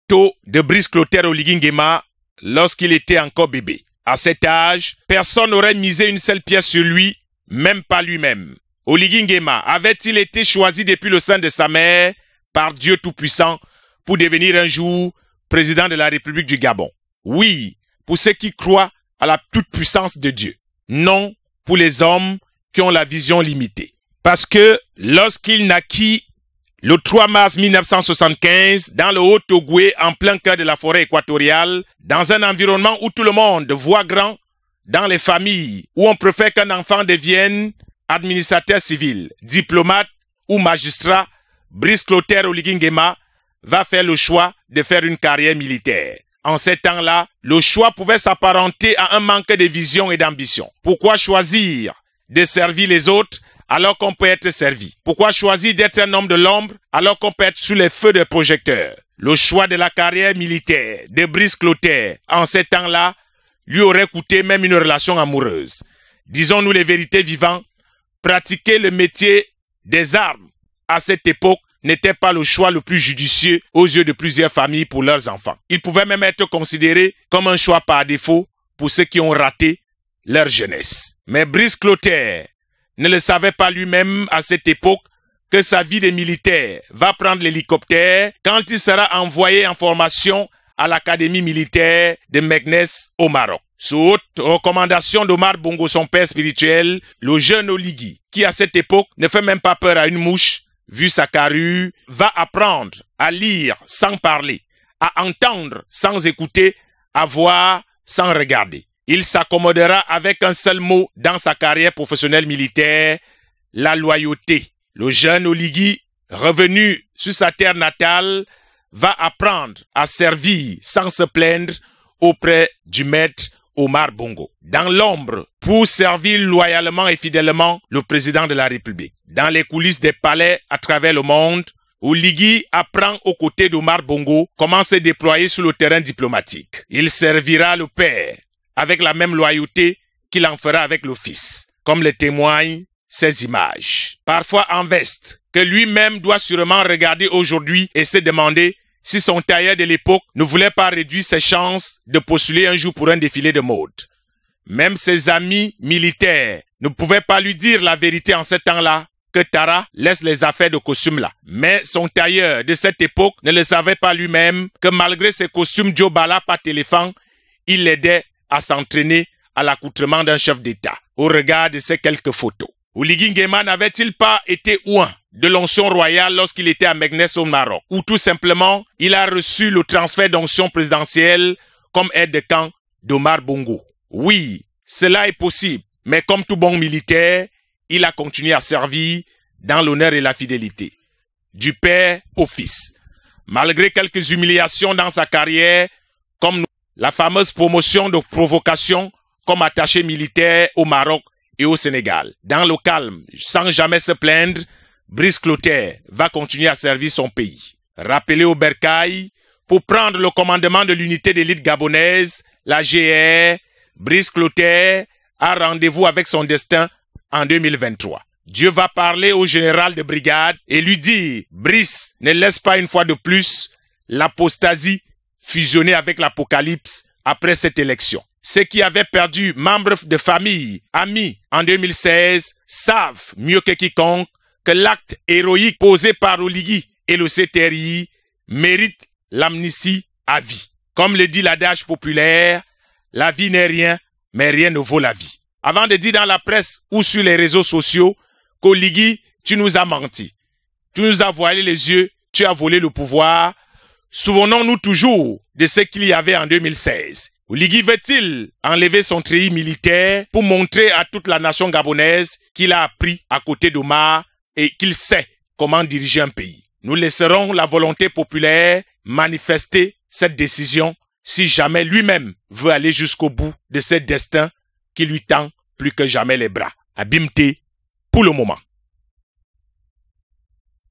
photo de Brice Clotaire Oligui Nguema lorsqu'il était encore bébé. À cet âge, personne n'aurait misé une seule pièce sur lui, même pas lui-même. Oligui Nguema avait-il été choisi depuis le sein de sa mère par Dieu Tout-Puissant pour devenir un jour président de la République du Gabon? Oui, pour ceux qui croient à la toute-puissance de Dieu. Non, pour les hommes qui ont la vision limitée. Parce que lorsqu'il naquit le 3 mars 1975, dans le Haut-Ogooué, en plein cœur de la forêt équatoriale, dans un environnement où tout le monde voit grand, dans les familles où on préfère qu'un enfant devienne administrateur civil, diplomate ou magistrat, Brice Clotaire Oligui Nguema va faire le choix de faire une carrière militaire. En ces temps-là, le choix pouvait s'apparenter à un manque de vision et d'ambition. Pourquoi choisir de servir les autres alors qu'on peut être servi? Pourquoi choisir d'être un homme de l'ombre alors qu'on peut être sous les feux des projecteurs? Le choix de la carrière militaire de Brice Clotaire en ces temps-là lui aurait coûté même une relation amoureuse. Disons-nous les vérités vivantes, pratiquer le métier des armes à cette époque n'était pas le choix le plus judicieux aux yeux de plusieurs familles pour leurs enfants. Il pouvait même être considéré comme un choix par défaut pour ceux qui ont raté leur jeunesse. Mais Brice Clotaire ne le savait pas lui-même à cette époque que sa vie de militaire va prendre l'hélicoptère quand il sera envoyé en formation à l'académie militaire de Meknès au Maroc. Sous haute recommandation d'Omar Bongo, son père spirituel, le jeune Oligui, qui à cette époque ne fait même pas peur à une mouche, vu sa carrure, va apprendre à lire sans parler, à entendre sans écouter, à voir sans regarder. Il s'accommodera avec un seul mot dans sa carrière professionnelle militaire, la loyauté. Le jeune Oligui, revenu sur sa terre natale, va apprendre à servir sans se plaindre auprès du maître Omar Bongo. Dans l'ombre, pour servir loyalement et fidèlement le président de la République. Dans les coulisses des palais à travers le monde, Oligui apprend aux côtés d'Omar Bongo comment se déployer sur le terrain diplomatique. Il servira le père avec la même loyauté qu'il en fera avec le fils, comme le témoignent ces images. Parfois en veste, que lui-même doit sûrement regarder aujourd'hui et se demander si son tailleur de l'époque ne voulait pas réduire ses chances de postuler un jour pour un défilé de mode. Même ses amis militaires ne pouvaient pas lui dire la vérité en ce temps-là, que Tara laisse les affaires de costume là. Mais son tailleur de cette époque ne le savait pas lui-même que malgré ses costumes Djobala pas téléphone, il l'aidait à s'entraîner à l'accoutrement d'un chef d'État. Au regard de ces quelques photos, Oligui Nguema n'avait-il pas été oint de l'onction royale lorsqu'il était à Meknès au Maroc, ou tout simplement il a reçu le transfert d'onction présidentielle comme aide de camp d'Omar Bongo? Oui, cela est possible, mais comme tout bon militaire, il a continué à servir dans l'honneur et la fidélité, du père au fils. Malgré quelques humiliations dans sa carrière, comme la fameuse promotion de provocation comme attaché militaire au Maroc et au Sénégal. Dans le calme, sans jamais se plaindre, Brice Clotaire va continuer à servir son pays. Rappelé au bercail, pour prendre le commandement de l'unité d'élite gabonaise, la GR, Brice Clotaire a rendez-vous avec son destin en 2023. Dieu va parler au général de brigade et lui dire « Brice, ne laisse pas une fois de plus l'apostasie fusionner avec l'apocalypse après cette élection. Ceux qui avaient perdu membres de famille, amis en 2016, savent mieux que quiconque que l'acte héroïque posé par Oligui et le CTRI mérite l'amnistie à vie. Comme le dit l'adage populaire, la vie n'est rien, mais rien ne vaut la vie. Avant de dire dans la presse ou sur les réseaux sociaux qu'Oligui, tu nous as menti, tu nous as voilé les yeux, tu as volé le pouvoir, souvenons-nous toujours de ce qu'il y avait en 2016. Oligui veut-il enlever son treillis militaire pour montrer à toute la nation gabonaise qu'il a appris à côté d'Omar et qu'il sait comment diriger un pays? Nous laisserons la volonté populaire manifester cette décision si jamais lui-même veut aller jusqu'au bout de ce destin qui lui tend plus que jamais les bras. Abimté pour le moment.